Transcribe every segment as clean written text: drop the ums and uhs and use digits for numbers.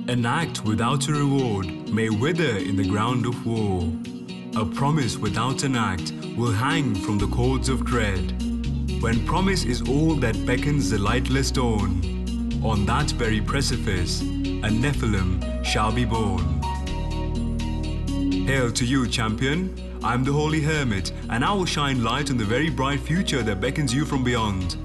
An act without a reward may wither in the ground of war. A promise without an act will hang from the cords of dread. When promise is all that beckons the lightless dawn, on that very precipice, a Nephilim shall be born. Hail to you, champion! I'm the Holy Hermit, and I will shine light on the very bright future that beckons you from beyond.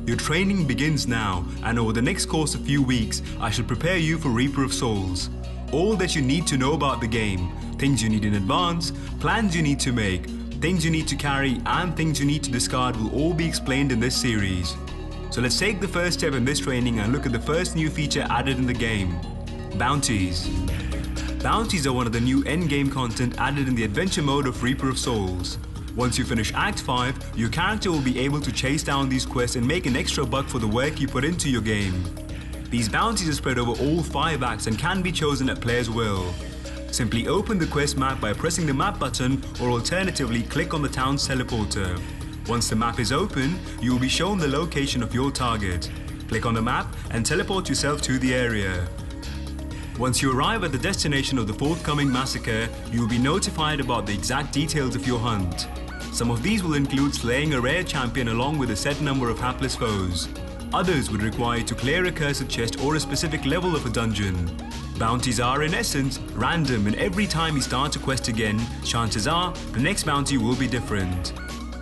Your training begins now, and over the next course of few weeks, I shall prepare you for Reaper of Souls. All that you need to know about the game, things you need in advance, plans you need to make, things you need to carry, and things you need to discard will all be explained in this series. So let's take the first step in this training and look at the first new feature added in the game: Bounties. Bounties are one of the new endgame content added in the adventure mode of Reaper of Souls. Once you finish Act 5, your character will be able to chase down these quests and make an extra buck for the work you put into your game. These bounties are spread over all 5 acts and can be chosen at player's will. Simply open the quest map by pressing the map button, or alternatively click on the town's teleporter. Once the map is open, you will be shown the location of your target. Click on the map and teleport yourself to the area. Once you arrive at the destination of the forthcoming massacre, you will be notified about the exact details of your hunt. Some of these will include slaying a rare champion along with a set number of hapless foes. Others would require you to clear a cursed chest or a specific level of a dungeon. Bounties are, in essence, random, and every time you start a quest again, chances are the next bounty will be different.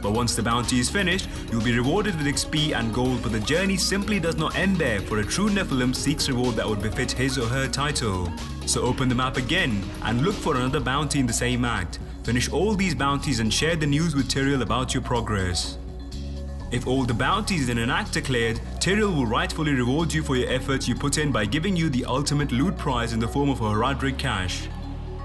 But once the bounty is finished, you'll be rewarded with XP and gold, but the journey simply does not end there, for a true Nephilim seeks reward that would befit his or her title. So open the map again and look for another bounty in the same act. Finish all these bounties and share the news with Tyrael about your progress. If all the bounties in an act are cleared, Tyrael will rightfully reward you for your efforts you put in by giving you the ultimate loot prize in the form of a Hermit cache.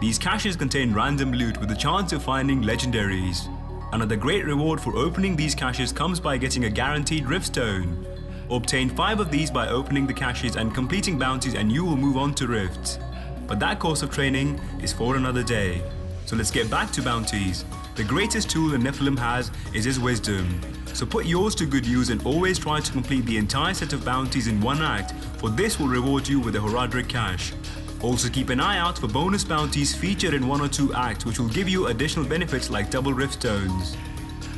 These caches contain random loot with the chance of finding legendaries. Another great reward for opening these caches comes by getting a guaranteed Rift Stone. Obtain 5 of these by opening the caches and completing bounties, and you will move on to Rifts. But that course of training is for another day. So let's get back to bounties. The greatest tool a Nephilim has is his wisdom. So put yours to good use and always try to complete the entire set of bounties in one act, for this will reward you with a Hermit cache. Also keep an eye out for bonus bounties featured in 1 or 2 acts, which will give you additional benefits like double Rift Stones.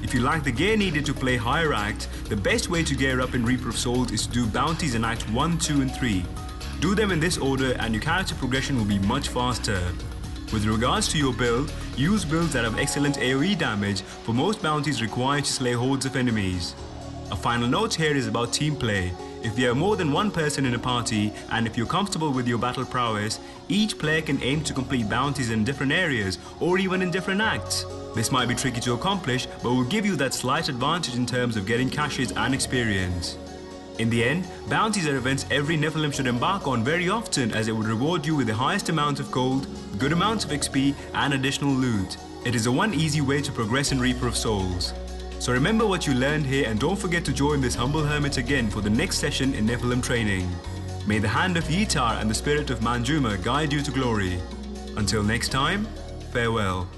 If you lack the gear needed to play higher act, the best way to gear up in Reaper of Souls is to do bounties in Act 1, 2 and 3. Do them in this order and your character progression will be much faster. With regards to your build, use builds that have excellent AoE damage, for most bounties require to slay hordes of enemies. A final note here is about team play. If there are more than one person in a party, and if you're comfortable with your battle prowess, each player can aim to complete bounties in different areas or even in different acts. This might be tricky to accomplish, but will give you that slight advantage in terms of getting caches and experience. In the end, bounties are events every Nephilim should embark on very often, as it would reward you with the highest amount of gold, good amounts of XP and additional loot. It is the one easy way to progress in Reaper of Souls. So remember what you learned here, and don't forget to join this humble hermit again for the next session in Nephilim training. May the hand of Yitar and the spirit of Manjuma guide you to glory. Until next time, farewell.